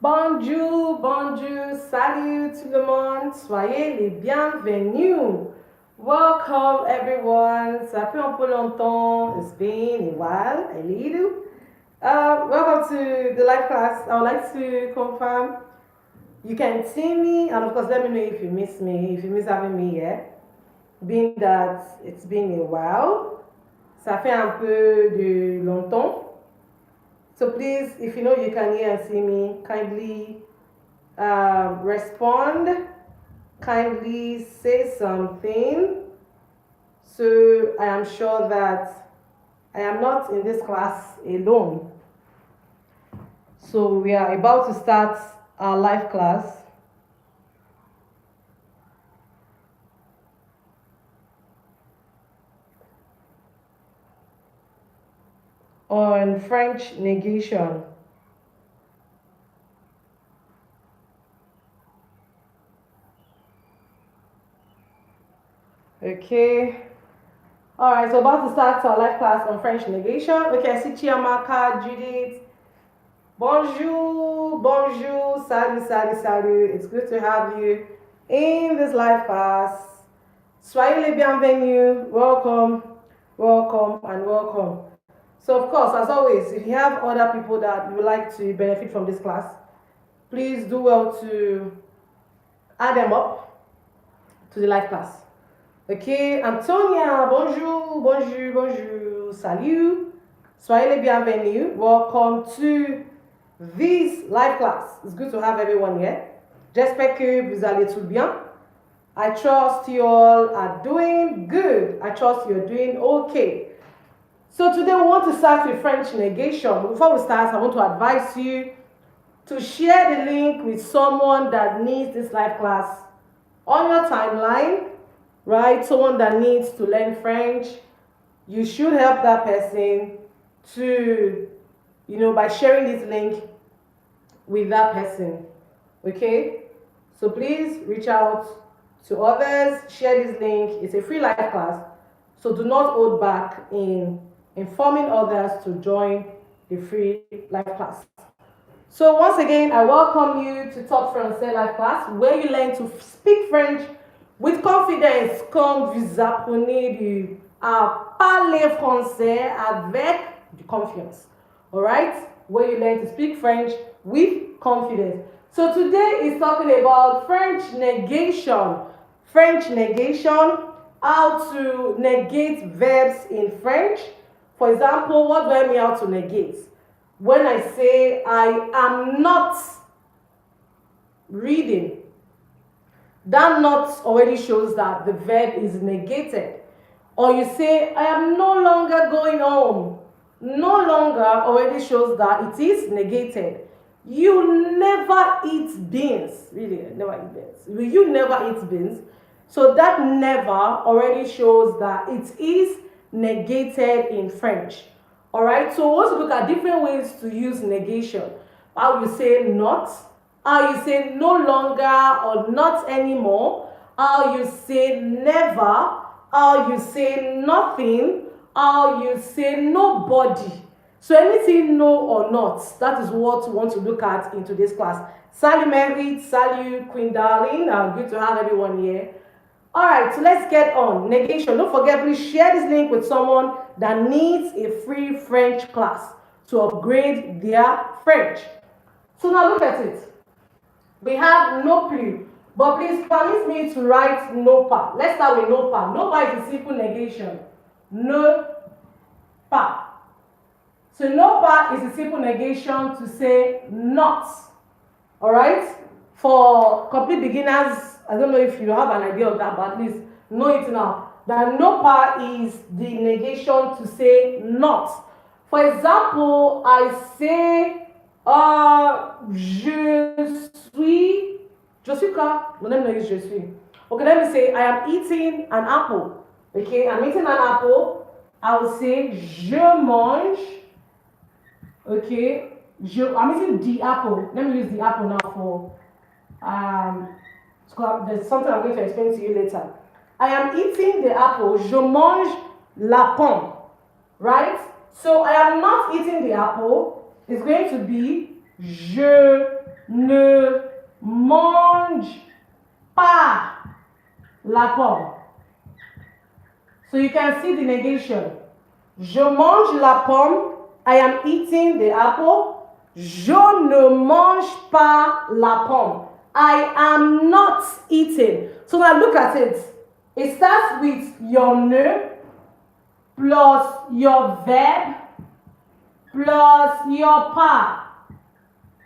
Bonjour, bonjour, salut tout le monde, soyez les bienvenus. Welcome everyone. Ça fait un peu longtemps, it's been a while, a little. Welcome to the live class. I would like to confirm you can see me, and of course let me know if you miss me, if you miss having me here. Being that it's been a while, ça fait un peu de longtemps. So please, if you know you can hear and see me, kindly respond, kindly say something. So I am sure that I am not in this class alone. So we are about to start our live class. On French negation. Okay. All right, so about to start our live class on French negation. Okay, I see Chiamaka, Judith. Bonjour, bonjour, salut, salut, salut. It's good to have you in this live class. Soyez les bienvenus. Welcome, welcome, and welcome. So of course, as always, if you have other people that you would like to benefit from this class, please do well to add them up to the live class. Okay, Antonia, bonjour, bonjour, bonjour, salut. Soyez les bienvenus. Welcome to this live class. It's good to have everyone here. J'espère que vous allez tout bien. I trust you all are doing good. I trust you're doing okay. So today we want to start with French negation. But before we start, I want to advise you to share the link with someone that needs this live class on your timeline, right? Someone that needs to learn French. You should help that person to, by sharing this link with that person, okay? So please reach out to others, share this link. It's a free live class, so do not hold back in informing others to join the free live class. So once again, I welcome you to Topfrançais live class, where you learn to speak French with confidence, comme vous apprenez à parler français avec confiance. All right? Where you learn to speak French with confidence. So today is talking about French negation. French negation, how to negate verbs in French. For example, what do I mean how to negate? When I say I am not reading, that not already shows that the verb is negated. Or you say I am no longer going home. No longer already shows that it is negated. You never eat beans. Really, never eat beans. You never eat beans. So that never already shows that it is negated in French. All right, so let's look at different ways to use negation. How you say not, how you say no longer or not anymore, how you say never, how you say nothing, how you say nobody. So anything no or not, that is what we want to look at in today's class. Salut Mary, salut Queen Darling, good to have everyone here. All right, so let's get on. Negation. Don't forget, please share this link with someone that needs a free French class to upgrade their French. So now look at it. We have no plus, but please permit me to write no pas. Let's start with no pas. No pas is a simple negation. Ne pas. So no pas is a simple negation to say not. All right? For complete beginners, I don't know if you have an idea of that, but at least know it now. That no pas is the negation to say not. For example, I say je suis quoi? No, let me use je suis. Okay, let me say I am eating an apple. Okay, I'm eating an apple. I will say je mange. Okay, I'm eating the apple. Let me use the apple now for there's something I'm going to explain to you later. I am eating the apple. Je mange la pomme. Right? So I am not eating the apple. It's going to be je ne mange pas la pomme. So you can see the negation. Je mange la pomme. I am eating the apple. Je ne mange pas la pomme. I am not eating. So now look at it. It starts with your ne plus your verb plus your pas.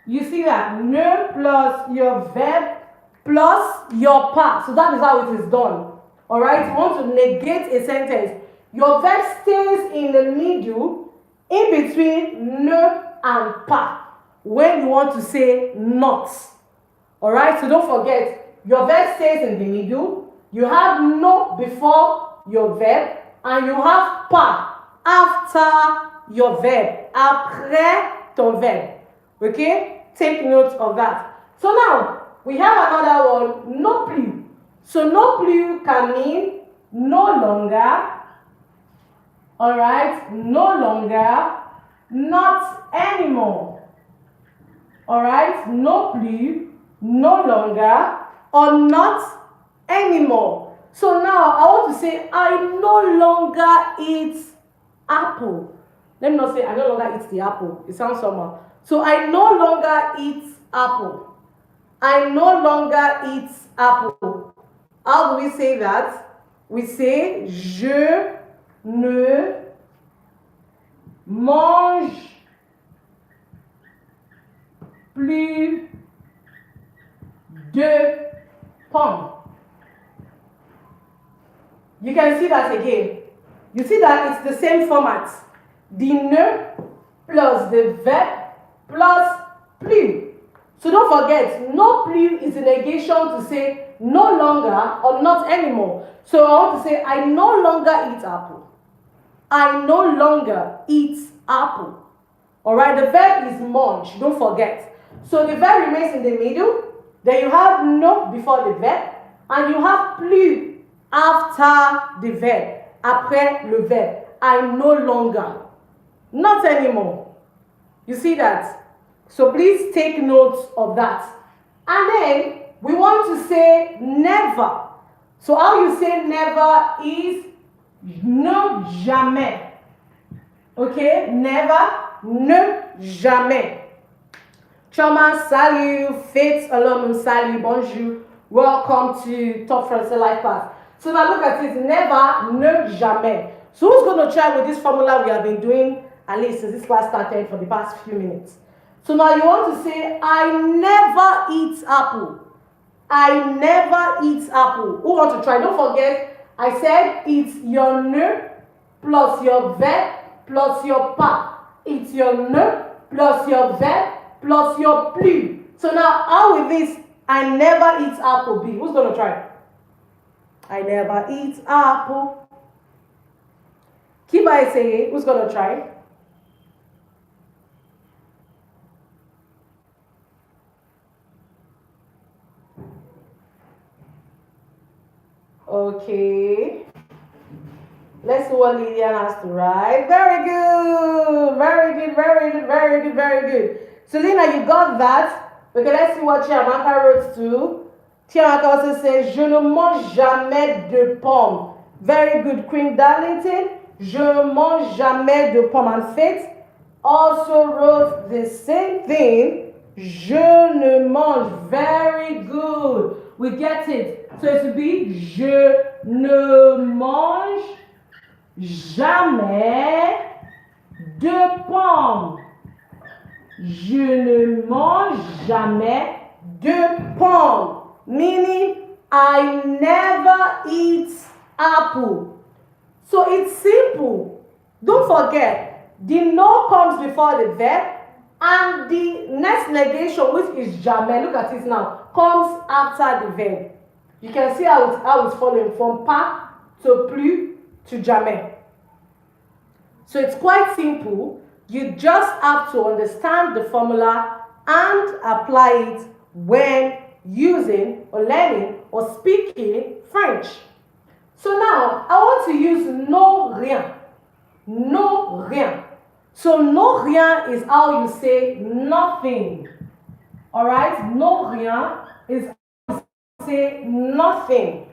You see that? Ne plus your verb plus your pas. So that is how it is done. Alright? You want to negate a sentence. Your verb stays in the middle, in between ne and pas, when you want to say not. Alright? So don't forget, your verb stays in the middle. You have no before your verb, and you have pas after your verb, après ton verbe. Okay? Take note of that. So now, we have another one, non plus. So non plus can mean no longer, alright, no longer, not anymore. Alright, non plus, no longer, or not anymore. So now I want to say I no longer eat apple. Let me not say I no longer eat the apple. It sounds somehow. So I no longer eat apple. I no longer eat apple. How do we say that? We say je ne mange plus de pommes. You can see that again. You see that it's the same format. The ne plus the verb plus plus. So don't forget, no plus is a negation to say no longer or not anymore. So I want to say I no longer eat apple. I no longer eat apple. Alright, the verb is mange, don't forget. So the verb remains in the middle. Then you have no before the verb. And you have plus after the verb. Après le verb. I no longer. Not anymore. You see that? So please take note of that. And then we want to say never. So how you say never is ne jamais. Okay? Never, ne jamais. Choma, salut, Faith, alum, salut, bonjour. Welcome to Topfrançais Life Path. So now look at it, never, ne jamais. So who's going to try with this formula we have been doing at least since this class started for the past few minutes? So now you want to say, I never eat apple. I never eat apple. Who wants to try? Don't forget, I said it's your ne plus your verb plus your pas. It's your ne plus your verb plus your plus. So now, how with this, I never eat apple be? Who's going to try? I never eat apple. Keep on saying, who's going to try? Okay. Let's see what Lillian has to write. Very good. Very good, very good, very good, very good. So Lina, you got that. Okay, let's see what Chiamaka wrote too. Chiamaka also says, je ne mange jamais de pommes. Very good, Queen Darlington. Je ne mange jamais de pommes. And Faith also wrote the same thing. Je ne mange. Very good. We get it. So it would be je ne mange jamais de pommes. Je ne mange jamais de pommes. Meaning, I never eat apple. So it's simple. Don't forget, the no comes before the verb, and the next negation, which is jamais, look at it now, comes after the verb. You can see how it's following from pas to plus to jamais. So it's quite simple. You just have to understand the formula and apply it when using or learning or speaking French. So now, I want to use non rien. Non rien. So non rien is how you say nothing. Alright? No rien is say nothing.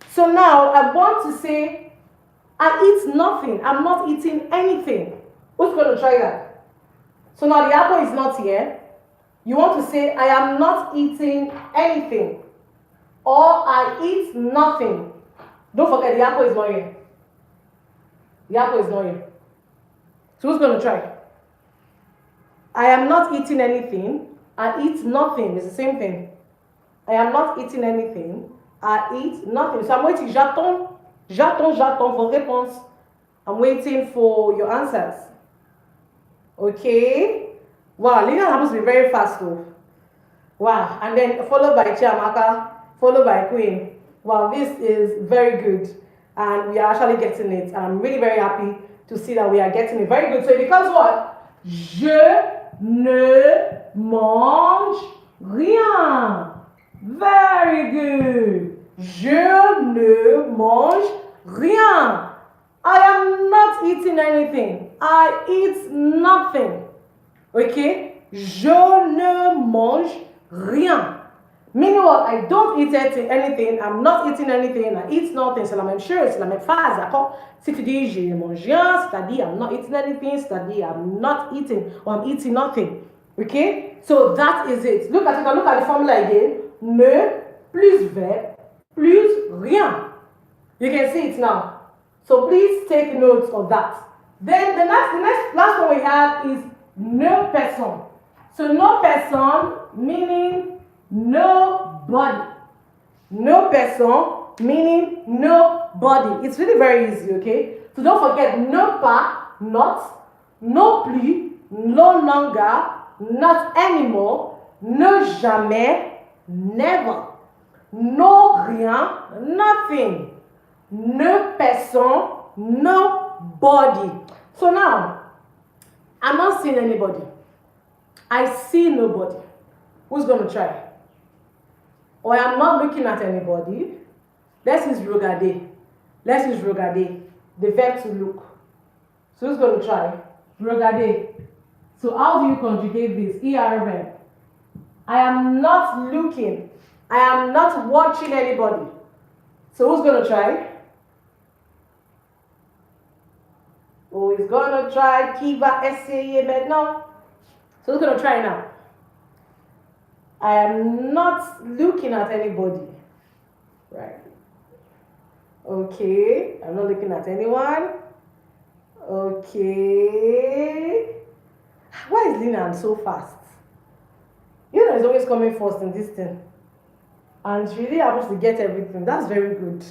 So now I want to say I eat nothing. I'm not eating anything. Who's going to try that? So now the apple is not here. You want to say I am not eating anything. Or I eat nothing. Don't forget the apple is not here. The apple is not here. So who's going to try? I am not eating anything. I eat nothing. It's the same thing. I am not eating anything. I eat nothing. So I'm waiting. J'attends vos réponses. I'm waiting for your answers. Okay? Wow, Lina happens to be very fast though. Wow. And then followed by Chiamaka, followed by Queen. Wow, this is very good. And we are actually getting it. And I'm really very happy to see that we are getting it. Very good. So it becomes what? Je ne mange rien. Very good. Je ne mange rien. I am not eating anything. I eat nothing. Okay? Je ne mange rien. Meaning what? I don't eat anything. I'm not eating anything. I eat nothing. C'est la même chose. C'est la même phrase. D'accord? Si tu dis je ne mange rien, c'est-à-dire I'm not eating anything, c'est-à-dire I'm not eating or I'm eating nothing. Okay? So that is it. Look at it. Look at the formula again. Ne plus verbe plus rien. You can see it now. So please take note of that. Then the last one we have is no personne. So no personne meaning nobody. No personne meaning nobody. It's really very easy, okay? So don't forget ne pas, not, no plus, no longer, not anymore, ne jamais, never, no rien, nothing, ne personne, nobody. So now, I'm not seeing anybody. I see nobody. Who's going to try? Or I'm not looking at anybody. Let's use regarder. Let's use regarder, the verb to look. So who's going to try? Regarder. So how do you conjugate this? ER verb. I am not looking. I am not watching anybody. So who's going to try? Who is going to try? Qui va essayer maintenant? So who's going to try now? I am not looking at anybody. Right. Okay. I'm not looking at anyone. Okay. Why is Lina so fast? You know, it's always coming first in this thing. And she really happens to get everything. That's very good.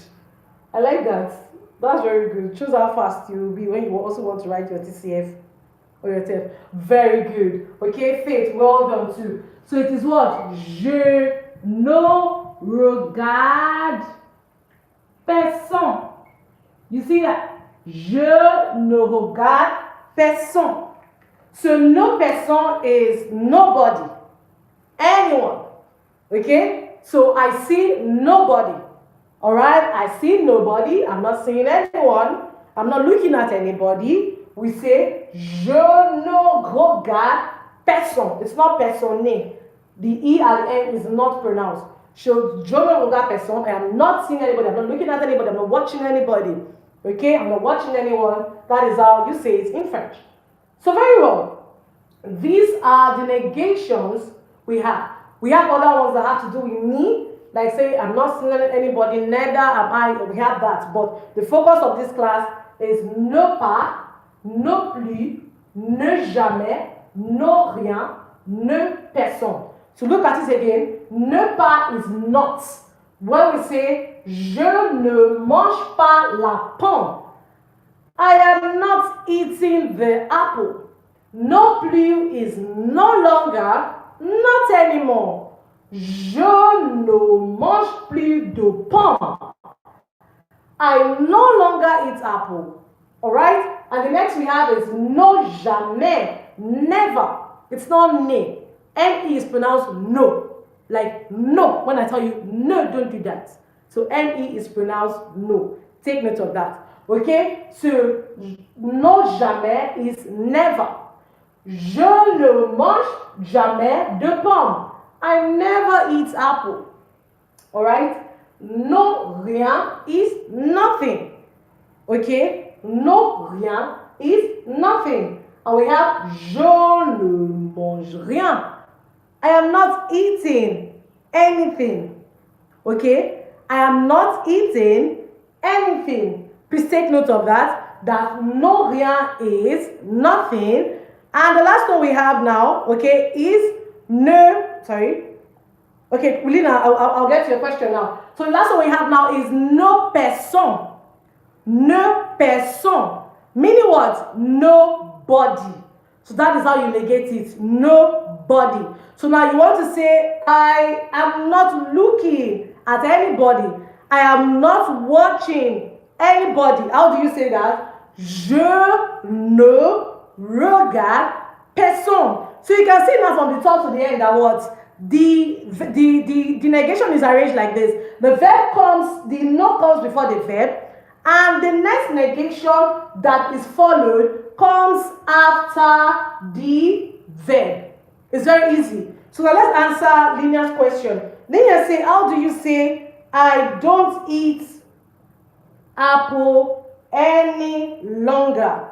I like that. That's very good. Choose how fast you will be when you also want to write your TCF or your TF. Very good. Okay, Faith, well done too. So it is what? Je ne regarde personne. You see that? Je ne regarde personne. So no person is nobody. Anyone. Okay? So I see nobody. Alright? I see nobody. I'm not seeing anyone. I'm not looking at anybody. We say je ne regarde personne. It's not personne. The E at the end is not pronounced. So je ne regarde personne. I am not seeing anybody. I'm not looking at anybody. I'm not watching anybody. Okay? I'm not watching anyone. That is how you say it in French. So very well. These are the negations we have. We have other ones that have to do with me. Like say, I'm not seeing anybody, neither am I. We have that. But the focus of this class is ne pas, ne plus, ne jamais, no rien, ne personne. So look at it again. Ne pas is not. When we say, je ne mange pas la pomme, I am not eating the apple. No plus is no longer, not anymore. Je ne mange plus de pomme. I no longer eat apple. Alright? And the next we have is no jamais, never. It's not ne. N-E is pronounced no. Like no. When I tell you no, don't do that. So N-E is pronounced no. Take note of that. Okay? So no jamais is never. Je ne mange jamais de pommes. I never eat apple. Alright? No, rien is nothing. Okay? No, rien is nothing. And we have je ne mange rien. I am not eating anything. Okay? I am not eating anything. Please take note of that. That no, rien is nothing. And the last one we have now, okay, is ne, sorry. Okay, Lina, I'll get to your question now. So the last one we have now is no personne. No personne. Meaning what? Nobody. So that is how you negate it. Nobody. So now you want to say, I am not looking at anybody. I am not watching anybody. How do you say that? Je ne regarde personne. So you can see now from the top to the end that what? The negation is arranged like this. The verb comes, the no comes before the verb, and the next negation that is followed comes after the verb. It's very easy. So now let's answer Linia's question. Linia say, how do you say, I don't eat apple any longer?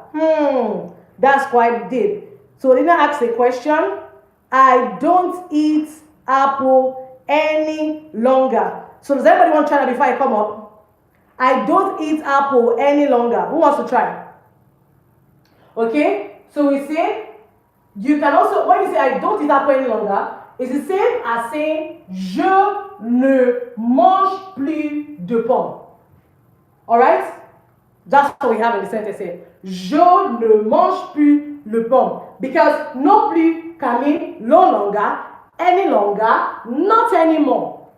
That's quite deep. So Linia asks a question. I don't eat apple any longer. So does anybody want to try that before I come up? I don't eat apple any longer. Who wants to try? Okay, so we say, you can also, when you say I don't eat apple any longer, it's the same as saying je ne mange plus de pommes. Alright? That's what we have in the sentence here. Je ne mange plus le pomme. Because no plus can mean no longer, any longer, not anymore.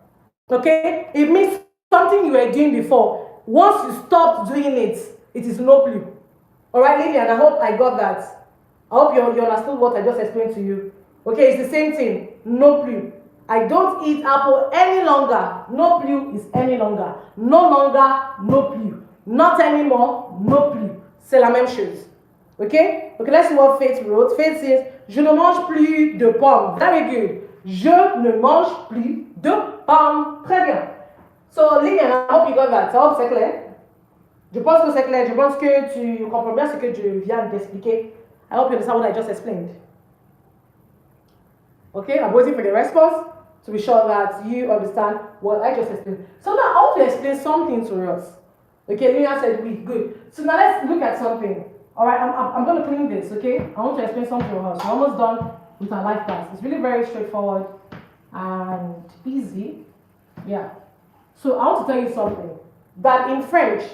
Okay? It means something you were doing before. Once you stopped doing it, it is no plus. Alright, Lillian, I hope I got that. I hope you understood what I just explained to you. Okay, it's the same thing. No plus. I don't eat apple any longer. No plus is any longer. No longer, no plus. Not anymore, no plus. C'est la même chose. Okay? Okay, let's see what Faith wrote. Faith says, je ne mange plus de pommes. Very good. Je ne mange plus de pommes. Très bien. So, Lilian, I hope you got that. I hope c'est clair. Je pense que c'est clair. Je pense que tu comprends bien ce que je viens d'expliquer. I hope you understand what I just explained. Okay, I'm waiting for the response to be sure that you understand what I just explained. So now I want to explain something to us. Okay, Lina said we, good. So now let's look at something. Alright, I'm going to clean this, okay? I want to explain something to us. We're almost done with our life class. It's really very straightforward and easy. Yeah. So I want to tell you something. That in French,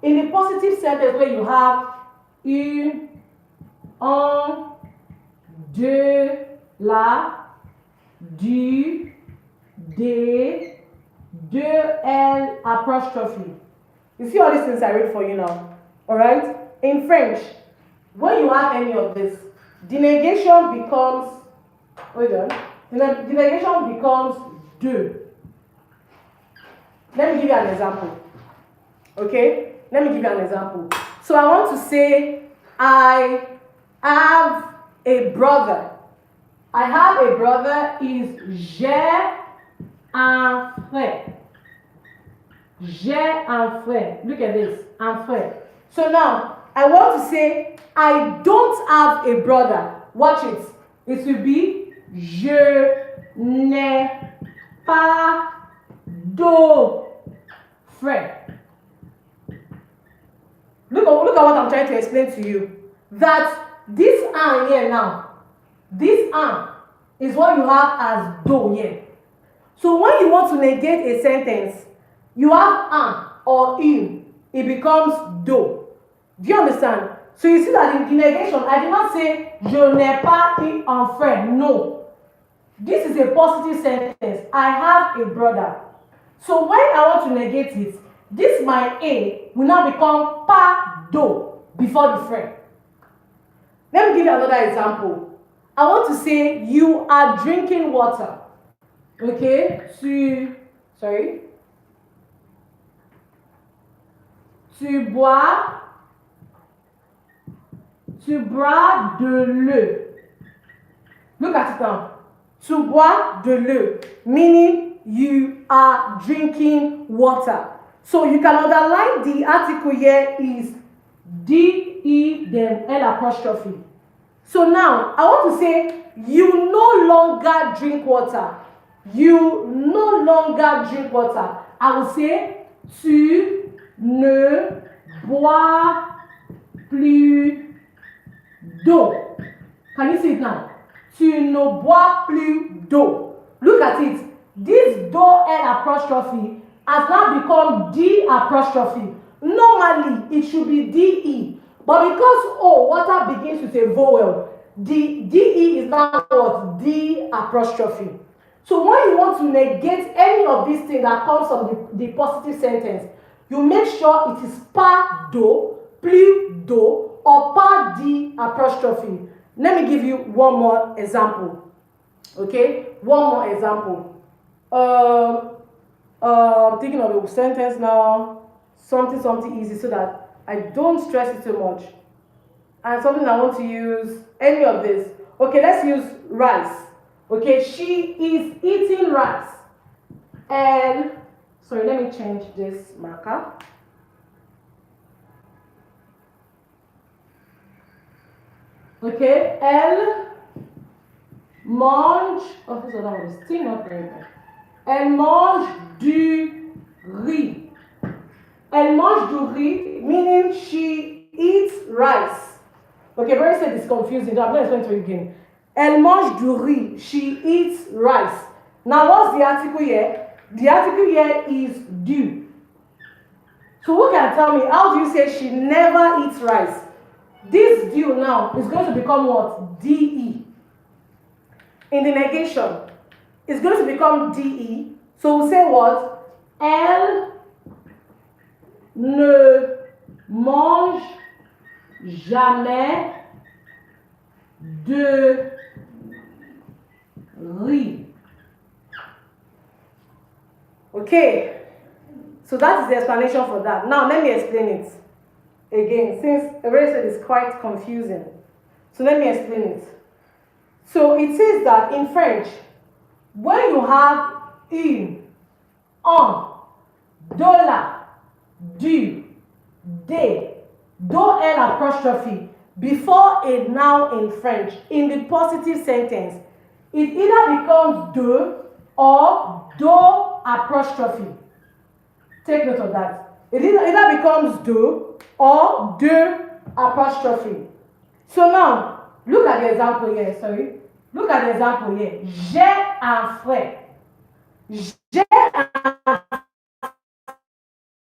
in the positive sentence where you have une, un, deux, la, du, des, deux, elle, apostrophe. You see all these things I read for you now, alright? In French, when you have any of this, the negation becomes, hold on, the negation becomes de. Let me give you an example, okay? Let me give you an example. So I want to say, I have a brother. I have a brother is j'ai un frère. J'ai un frère. Look at this, un frère. So now, I want to say, I don't have a brother. Watch it. It will be, je n'ai pas de frère. Look at what I'm trying to explain to you. That this an here now, this an is what you have as do here. So when you want to negate a sentence, you have an or in, it becomes do. Do you understand? So you see that in the negation, I did not say je n'ai pas un frère. No. This is a positive sentence. I have a brother. So when I want to negate it, this my a will now become pas do before the friend. Let me give you another example. I want to say you are drinking water. Okay? Tu bois de l'eau. Look at it now. Tu bois de l'eau, meaning you are drinking water. So you can underline the article here is D-E then L'. So now I want to say you no longer drink water. You no longer drink water. I will say tu ne bois plus d'eau. Can you see it now? Tu ne bois plus d'eau. Look at it. This d'eau L' has now become D'. Normally, it should be DE. But because water begins with a vowel, the DE is now what? D'. So when you want to negate any of these things that comes from the positive sentence, you make sure it is pas d'eau, plus d'eau, or pas D'. Let me give you one more example. Okay? One more example. Thinking of a sentence now. Something easy so that I don't stress it too much. And something I want to use, any of this. Okay, let's use rice. Okay, she is eating rice. And, sorry, let me change this marker. Okay, elle mange, oh, this other one is still not very good. Elle mange du riz. Elle mange du riz, meaning she eats rice. Okay, very said it's confusing. I'm not explaining to you again. Elle mange du riz. She eats rice. Now, what's the article here? The article here is du. So, who can tell me, how do you say she never eats rice? This du now is going to become what? DE. In the negation, it's going to become DE. So, we'll say what? Elle ne mange jamais de riz. Okay, so that's the explanation for that. Now let me explain it again, since the rest of it is quite confusing. So let me explain it. So it says that in French, when you have une, un, de la, du, de, do L' before a noun in French, in the positive sentence, it either becomes de or do apostrophe. Take note of that. It either becomes do or de apostrophe. So now, look at the example here, sorry. Look at the example here. J'ai un frère. J'ai un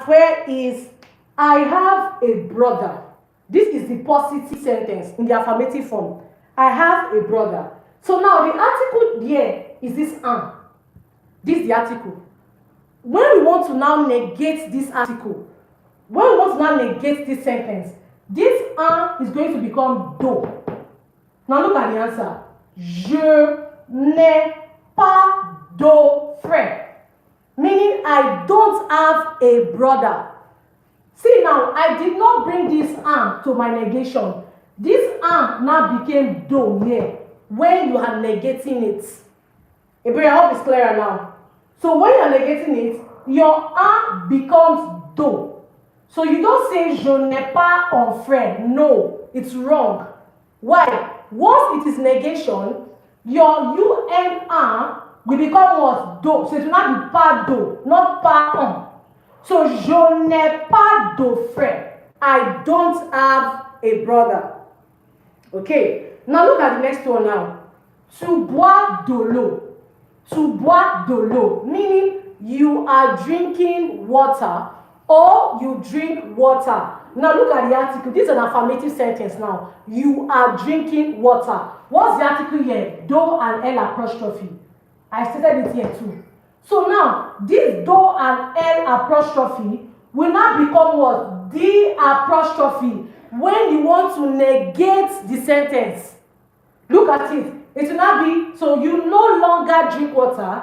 frère is I have a brother. This is the positive sentence in the affirmative form. I have a brother. So now the article here is this un. This is the article. When we want to now negate this article, when we want to now negate this sentence, this un is going to become do. Now look at the answer. Je n'ai pas de frère. Meaning I don't have a brother. See now, I did not bring this un to my negation. This un now became do here when you are negating it. I hope it's clearer now. So when you are negating it, your un becomes do. So you don't say je n'ai pas un frère. No, it's wrong. Why? Once it is negation, your un will become what? Do. So it will not be pas do, not pas un. So je n'ai pas de frère. I don't have a brother. Okay. Now look at the next one now. Tu bois de l'eau. Tu bois de l'eau, meaning you are drinking water or you drink water. Now look at the article. This is an affirmative sentence now. You are drinking water. What's the article here? Do and L'. I stated it here too. So now, this do and L' will now become what? D' when you want to negate the sentence. Look at it. It will now be, so you no longer drink water.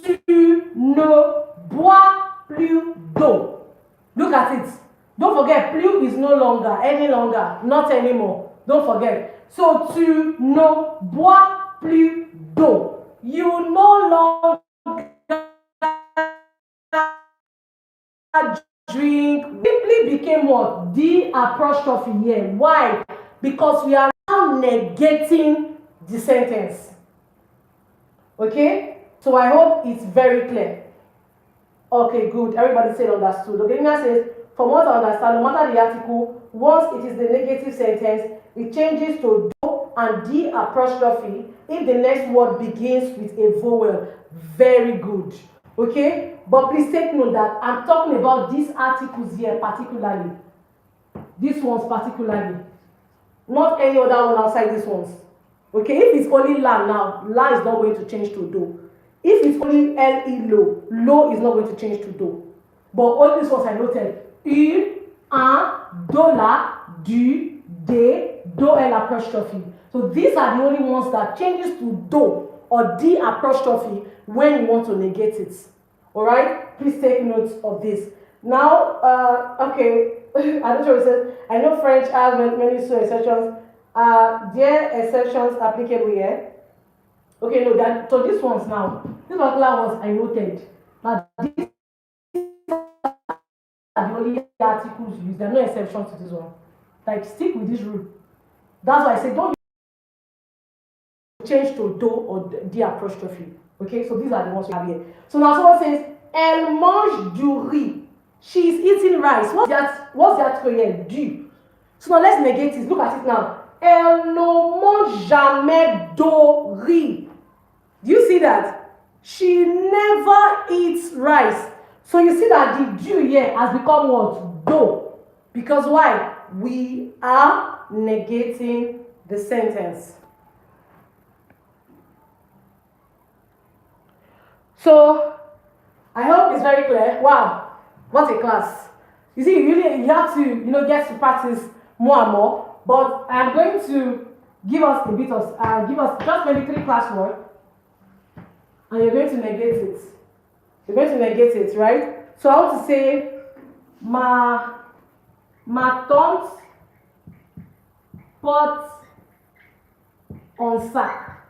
Tu ne bois plus d'eau. Look at it. Don't forget, plus is no longer, any longer, not anymore. Don't forget. So tu ne bois plus d'eau. You no longer drink. Simply became what? The apostrophe here. Why? Because we are now negating the sentence. Okay? So I hope it's very clear. Okay, good. Everybody said understood. Okay, Nina says, from what I understand, no matter the article, once it is the negative sentence, it changes to do and the apostrophe if the next word begins with a vowel. Very good. Okay? But please take note that I'm talking about these articles here particularly. These ones particularly. Not any other one outside these ones. Okay? If it's only la now, la is not going to change to do. If it's only le, lo, lo is not going to change to do. But all these ones I noted. U, un, dollar, du, de, do, l apostrophe. So these are the only ones that changes to do or the apostrophe when you want to negate it. Alright? Please take notes of this. Now, okay, I don't know what it says. I know French has many so exceptions. There exceptions applicable here? Okay, no, that so these ones now, these particular ones I noted. Now these are the only articles used. There are no exceptions to this one. Like stick with this rule. That's why I say don't change to do or the apostrophe. Okay, so these are the ones we have here. So now someone says, Elle mange du riz. She is eating rice. What's that here? Du. So now let's negate it. Look at it now. Elle ne mange jamais de riz. Do you see that? She never eats rice. So you see that the do here has become what? Do. Because why? We are negating the sentence. So I hope it's very clear. Wow, what a class. You see, you have to get to practice more and more. But I'm going to give us a bit of give us just maybe 3 classwork. And you're going to negate it. You're going to negate it, right? So I want to say ma tante porte un sac.